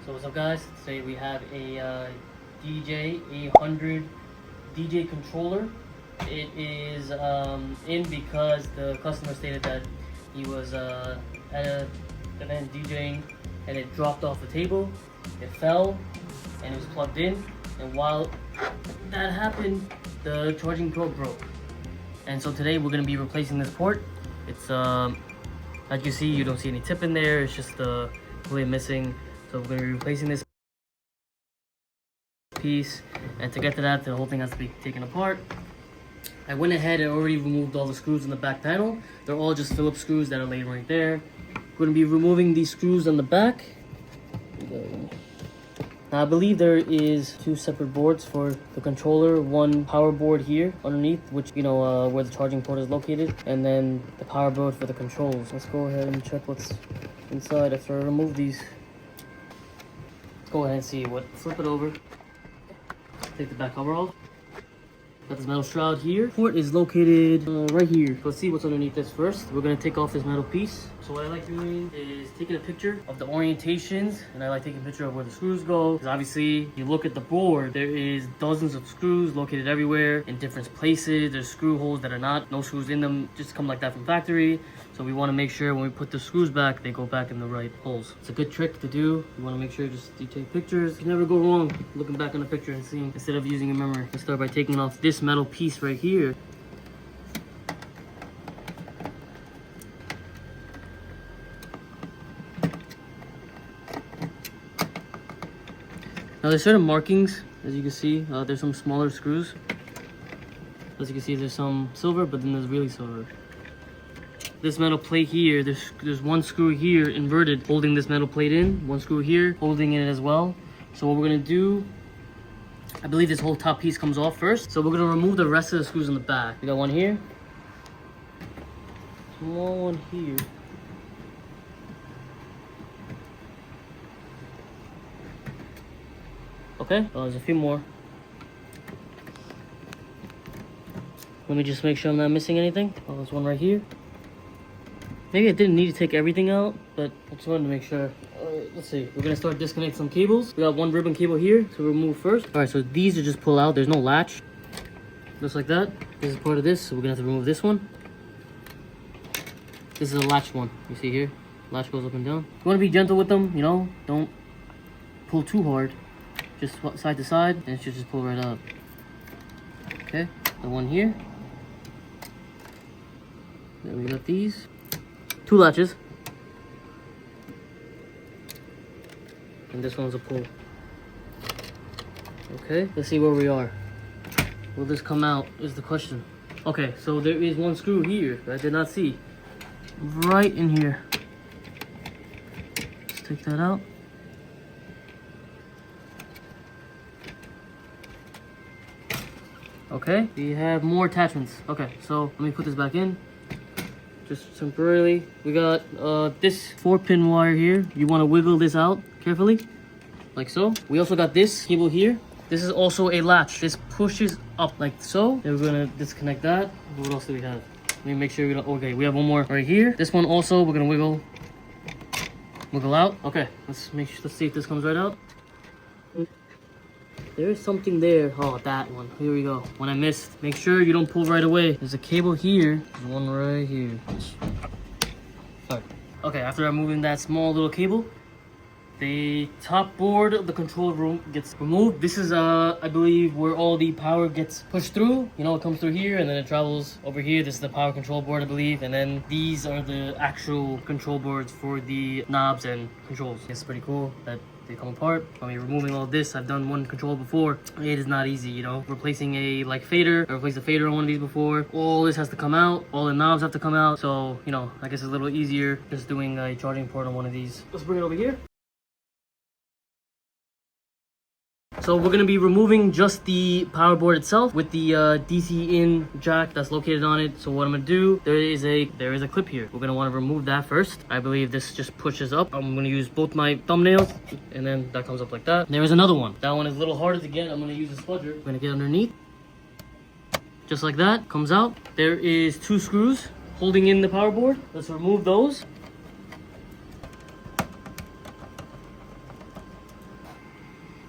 So what's up guys, today we have a DDJ-800 DJ controller. It is in because the customer stated that he was at an event DJing and it dropped off the table, it fell, and it was plugged in, and while that happened, the charging probe broke. And so today we're going to be replacing this port. It's as you see, you don't see any tip in there, it's just completely missing. So we're going to be replacing this piece, and to get to that, the whole thing has to be taken apart. I went ahead and already removed all the screws in the back panel. They're all just Phillips screws that are laid right there. We're going to be removing these screws on the back. Now I believe there is two separate boards for the controller. One power board here underneath, which where the charging port is located, and then the power board for the controls. Let's go ahead and check what's inside after I remove these. Go ahead and see what. Flip it over. Take the back cover off. Got this metal shroud here. Port is located right here. Let's see what's underneath this first. We're gonna take off this metal piece. So what I like doing is taking a picture of the orientations, and I like taking a picture of where the screws go. Because obviously, you look at the board, there is dozens of screws located everywhere in different places. There's screw holes that are no screws in them, just come like that from factory. So we want to make sure when we put the screws back, they go back in the right holes. It's a good trick to do. You want to make sure you take pictures. You can never go wrong looking back on the picture and seeing instead of using a memory. Let's start by taking off this metal piece right here. Now there's certain markings, as you can see. There's some smaller screws. As you can see, there's some silver, but then there's really silver. This metal plate here, there's one screw here inverted holding this metal plate in, one screw here holding it as well. So what we're gonna do, I believe this whole top piece comes off first. So we're gonna remove the rest of the screws in the back. We got one here, small one here. Okay, there's a few more. Let me just make sure I'm not missing anything. Oh, there's one right here. Maybe I didn't need to take everything out, but I just wanted to make sure. Alright, let's see. We're gonna start disconnecting some cables. We got one ribbon cable here to remove first. Alright, so these are just pull out. There's no latch. Just like that. This is part of this, so we're gonna have to remove this one. This is a latch one. You see here? Latch goes up and down. You wanna be gentle with them, don't pull too hard. Just side to side, and it should just pull right out. Okay, the one here. Then we got these. Two latches. And this one's a pull. Okay, let's see where we are. Will this come out is the question. Okay, so there is one screw here that I did not see. Right in here. Let's take that out. Okay, we have more attachments. Okay, so let me put this back in. Just temporarily. We got this 4-pin wire here. You want to wiggle this out carefully, like so. We also got this cable here. This is also a latch. This pushes up like so. Then we're gonna disconnect that. What else do we have? Let me make sure we don't. Okay, we have one more right here. This one also we're gonna wiggle out. Okay, let's see if this comes right out. There is something there. Oh, that one. Here we go. One I missed. Make sure you don't pull right away. There's a cable here. There's one right here. Sorry. Okay, after removing that small little cable, the top board of the control room gets removed. This is, I believe, where all the power gets pushed through. It comes through here and then it travels over here. This is the power control board, I believe. And then these are the actual control boards for the knobs and controls. It's pretty cool that they come apart. I mean, removing all this, I've done one control before. It is not easy, replacing a fader. I replaced a fader on one of these before. All this has to come out. All the knobs have to come out. So, I guess it's a little easier just doing a charging port on one of these. Let's bring it over here. So we're gonna be removing just the power board itself with the DC in jack that's located on it. So what I'm gonna do, there is a clip here. We're gonna want to remove that first. I believe this just pushes up. I'm gonna use both my thumbnails, and then that comes up like that. There is another one. That one is a little harder to get. I'm gonna use a spudger. I'm gonna get underneath, just like that. Comes out. There is two screws holding in the power board. Let's remove those.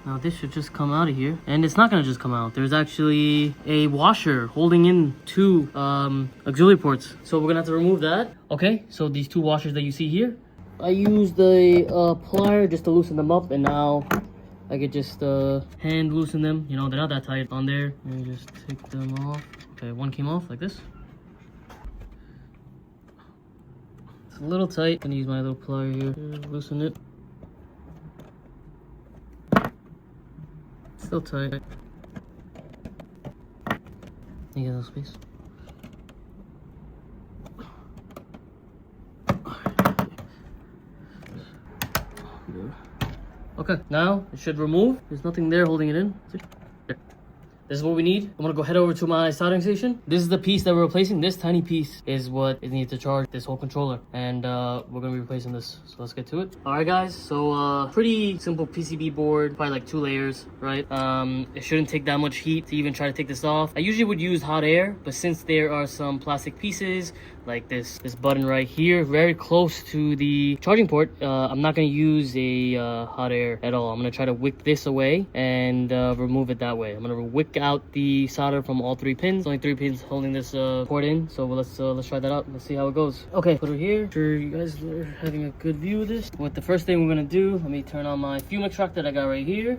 Now this should just come out of here, and it's not gonna just come out. There's actually a washer holding in two auxiliary ports. So we're gonna have to remove that. Okay, so these two washers that you see here, I used the plier just to loosen them up, and now I could just hand loosen them. You know, they're not that tight on there. Let me just take them off. Okay, one came off like this. It's a little tight. I'm gonna use my little plier here to loosen it. Still tight. You get a little space. Okay, now it should remove. There's nothing there holding it in. See? There. This is what we need. I'm gonna go head over to my soldering station. This is the piece that we're replacing. This tiny piece is what is needed to charge this whole controller, and we're gonna be replacing this. So let's get to it. All right, guys. So pretty simple PCB board, probably like 2 layers, right? It shouldn't take that much heat to even try to take this off. I usually would use hot air, but since there are some plastic pieces like this button right here, very close to the charging port, I'm not gonna use a hot air at all. I'm gonna try to wick this away and remove it that way. I'm gonna wick out the solder from all 3 pins. Only 3 pins holding this port in. So let's try that out. Let's see how it goes. Okay, put it here. Sure, you guys are having a good view of this. What the first thing we're gonna do? Let me turn on my fume extractor that I got right here.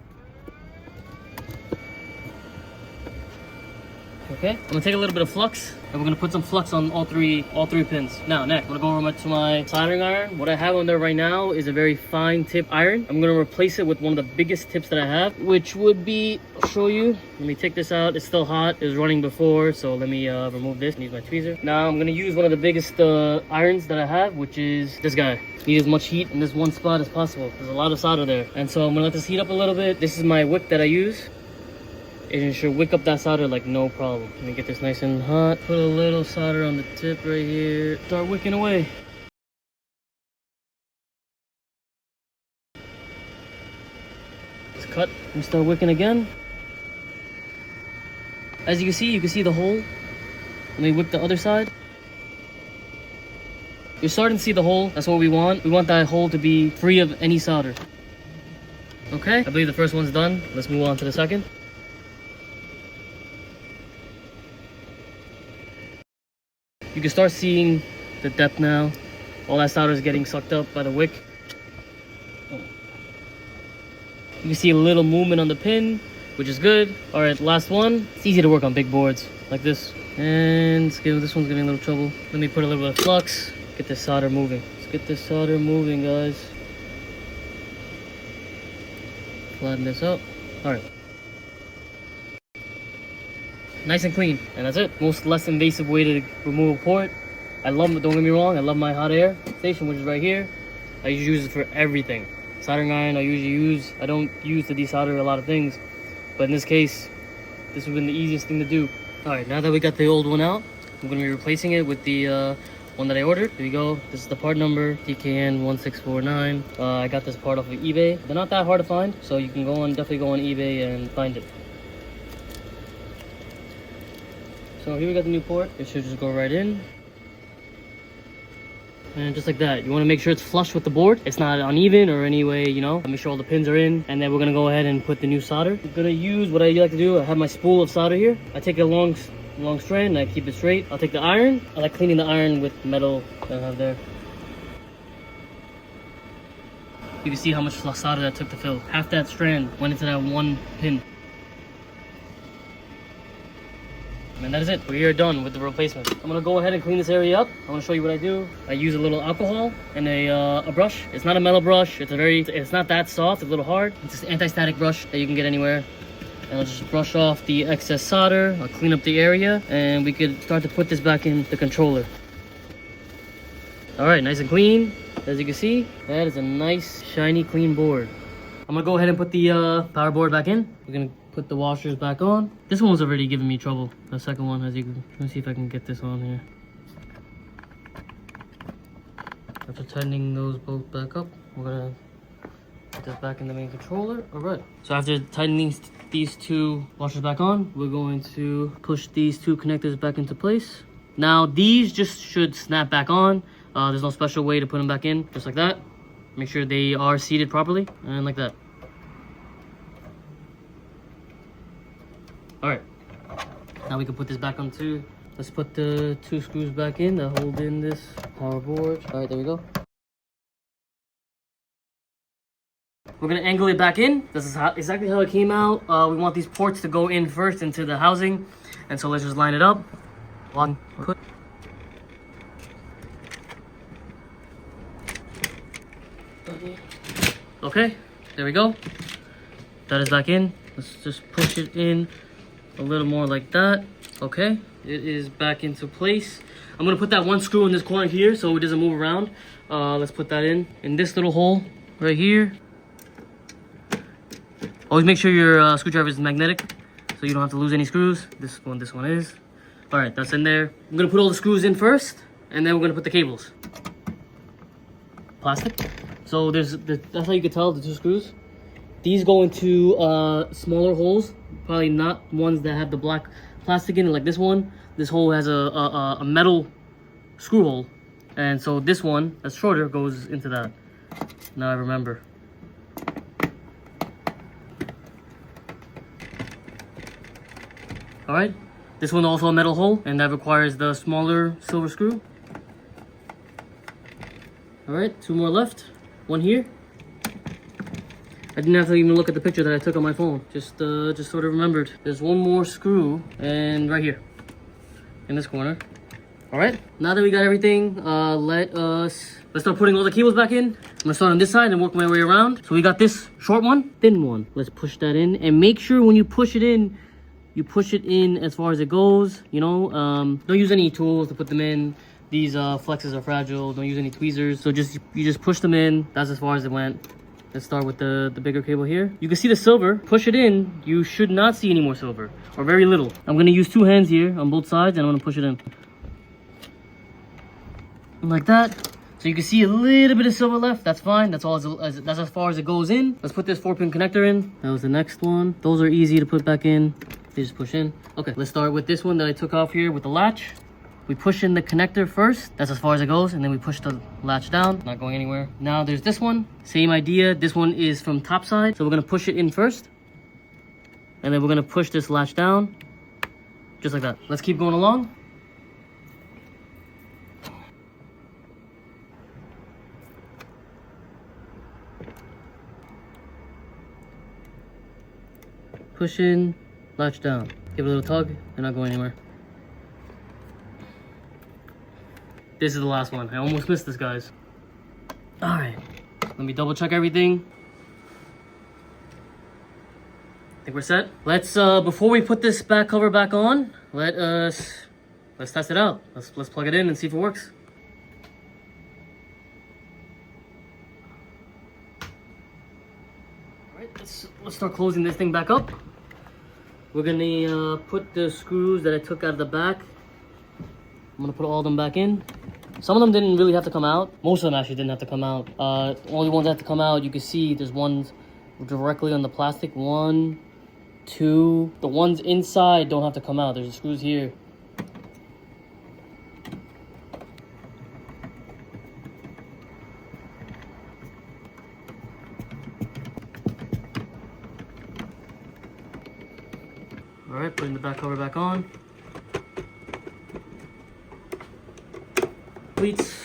Okay, I'm gonna take a little bit of flux, and we're gonna put some flux on all three pins. Now, next, I'm gonna go over to my soldering iron. What I have on there right now is a very fine tip iron. I'm gonna replace it with one of the biggest tips that I have, which would be, I'll show you. Let me take this out. It's still hot. It was running before, so let me remove this and use my tweezer. Now, I'm gonna use one of the biggest irons that I have, which is this guy. Need as much heat in this one spot as possible. There's a lot of solder there, and so I'm gonna let this heat up a little bit. This is my wick that I use. It should wick up that solder like no problem. Let me get this nice and hot. Put a little solder on the tip right here. Start wicking away. Let's cut and start wicking again. As you can see the hole. Let me wick the other side. You're starting to see the hole. That's what we want. We want that hole to be free of any solder. Okay, I believe the first one's done. Let's move on to the second. You can start seeing the depth now. All that solder is getting sucked up by the wick. You can see a little movement on the pin, which is good. All right, last one. It's easy to work on big boards like this. And this one's giving a little trouble. Let me put a little bit of flux. Get this solder moving. Let's get this solder moving, guys. Flatten this up. All right. Nice and clean, and that's it. Most less invasive way to remove a port. Don't get me wrong, I love my hot air station, which is right here. I usually use it for everything. Soldering iron I don't use to desolder a lot of things, but in this case, this would have been the easiest thing to do. All right, now that we got the old one out, I'm gonna be replacing it with the one that I ordered. Here we go. This is the part number, DKN1649. I got this part off of eBay. They're not that hard to find, so you can definitely go on eBay and find it. So here we got the new port. It should just go right in. And just like that. You want to make sure it's flush with the board. It's not uneven or any way, you know. Make sure all the pins are in. And then we're going to go ahead and put the new solder. I'm going to use what I like to do. I have my spool of solder here. I take a long strand and I keep it straight. I'll take the iron. I like cleaning the iron with metal that I have there. You can see how much solder that took to fill. Half that strand went into that one pin. And that is it. We are done with the replacement. I'm gonna go ahead and clean this area up. I'm gonna show you what I do. I use a little alcohol and a brush. It's not a metal brush. It's not that soft. It's a little hard. It's just an anti-static brush that you can get anywhere. And I'll just brush off the excess solder. I'll clean up the area, and we could start to put this back in the controller. All right, nice and clean. As you can see, that is a nice, shiny, clean board. I'm gonna go ahead and put the power board back in. We're gonna put the washers back on. This one was already giving me trouble. The second one, let me see if I can get this on here. After tightening those both back up, we're gonna put this back in the main controller. All right. So after tightening these 2 washers back on, we're going to push these 2 connectors back into place. Now these just should snap back on. There's no special way to put them back in, just like that. Make sure they are seated properly, and like that. All right, now we can put this back onto. Let's put the 2 screws back in that hold in this power board. All right, there we go. We're gonna angle it back in. This is exactly how it came out. We want these ports to go in first into the housing, and so let's just line it up. One, put. Okay, there we go. That is back in. Let's just push it in a little more like that. Okay, it is back into place. I'm gonna put that 1 screw in this corner here so it doesn't move around. Let's put that in this little hole right here. Always make sure your screwdriver is magnetic so you don't have to lose any screws. This one is. All right, that's in there. I'm gonna put all the screws in first, and then we're gonna put the cables. Plastic. So that's how you can tell the 2 screws. These go into smaller holes, probably not ones that have the black plastic in it like this one. This hole has a metal screw hole, and so this one that's shorter goes into that. Now I remember. All right, this one also a metal hole, and that requires the smaller silver screw. All right, 2 more left. 1 here. I didn't have to even look at the picture that I took on my phone. Just sort of remembered. There's 1 more screw, and right here, in this corner. All right, now that we got everything, let's start putting all the cables back in. I'm gonna start on this side and work my way around. So we got this short one, thin one. Let's push that in, and make sure when you push it in, you push it in as far as it goes. You know, don't use any tools to put them in. These flexes are fragile. Don't use any tweezers. So you just push them in. That's as far as it went. Let's start with the bigger cable here. You can see the silver. Push it in. You should not see any more silver, or very little. I'm gonna use 2 hands here on both sides, and I'm gonna push it in. Like that. So you can see a little bit of silver left. That's fine. That's all. That's as far as it goes in. Let's put this 4-pin connector in. That was the next one. Those are easy to put back in. They just push in. Okay, let's start with this one that I took off here with the latch. We push in the connector first. That's as far as it goes, and then we push the latch down. Not going anywhere. Now there's this one. Same idea. This one is from top side, so we're gonna push it in first, and then we're gonna push this latch down, just like that. Let's keep going along. Push in, latch down. Give it a little tug. They're not going anywhere. This is the last one. I almost missed this, guys. All right, let me double check everything. I think we're set. Let's before we put this back cover back on, let's test it out. Let's plug it in and see if it works. All right, let's start closing this thing back up. We're gonna put the screws that I took out of the back. I'm gonna put all of them back in. Some of them didn't really have to come out. Most of them actually didn't have to come out. Only ones that have to come out, you can see there's ones directly on the plastic. 1, 2. The ones inside don't have to come out. There's the screws here. All right, putting the back cover back on. Pleats.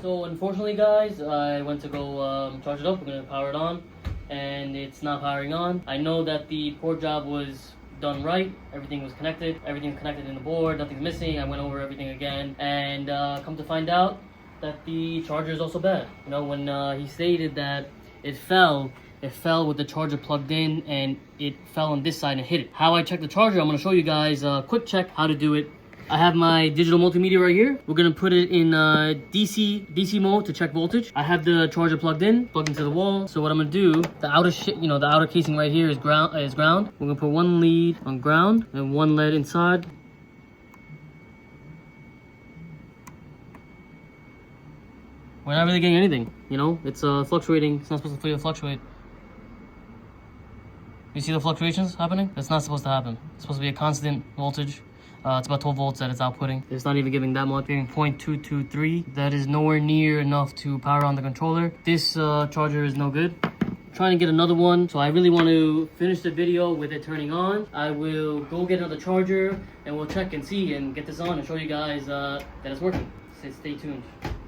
So unfortunately, guys, I went to go charge it up. We're gonna power it on, and it's not powering on. I know that the port job was done right. Everything was connected. Everything's connected in the board. Nothing's missing. I went over everything again, and come to find out that the charger is also bad. You know, when he stated that it fell with the charger plugged in, and it fell on this side and hit it. How I checked the charger, I'm gonna show you guys a quick check how to do it I have my digital multimeter right here. We're gonna put it in DC mode to check voltage. I have the charger plugged into the wall. So what I'm gonna do, the outer casing right here is ground. We're gonna put one lead on ground and one lead inside. We're not really getting anything, you know? It's fluctuating. It's not supposed to fluctuate. You see the fluctuations happening? That's not supposed to happen. It's supposed to be a constant voltage. It's about 12 volts that it's outputting. It's not even giving that much, giving 0.223. That is nowhere near enough to power on the controller. This charger is no good. I'm trying to get another one, so I really want to finish the video with it turning on. I will go get another charger and we'll check and see and get this on and show you guys that it's working. So stay tuned.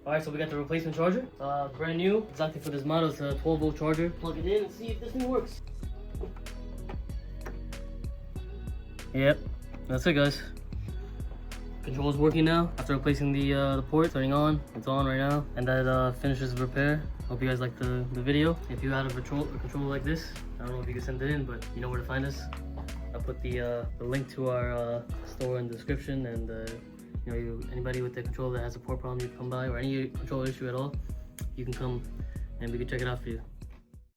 Alright, so we got the replacement charger. Brand new, exactly for this model. It's a 12 volt charger. Plug it in and see if this thing works. Yep, that's it guys. Control's working now. After replacing the port, turning on. It's on right now. And that finishes the repair. Hope you guys liked the video. If you had a controller like this, I don't know if you can send it in, but you know where to find us. I'll put the link to our store in the description, and you know, anybody with the controller that has a port problem, you come by, or any controller issue at all, you can come and we can check it out for you.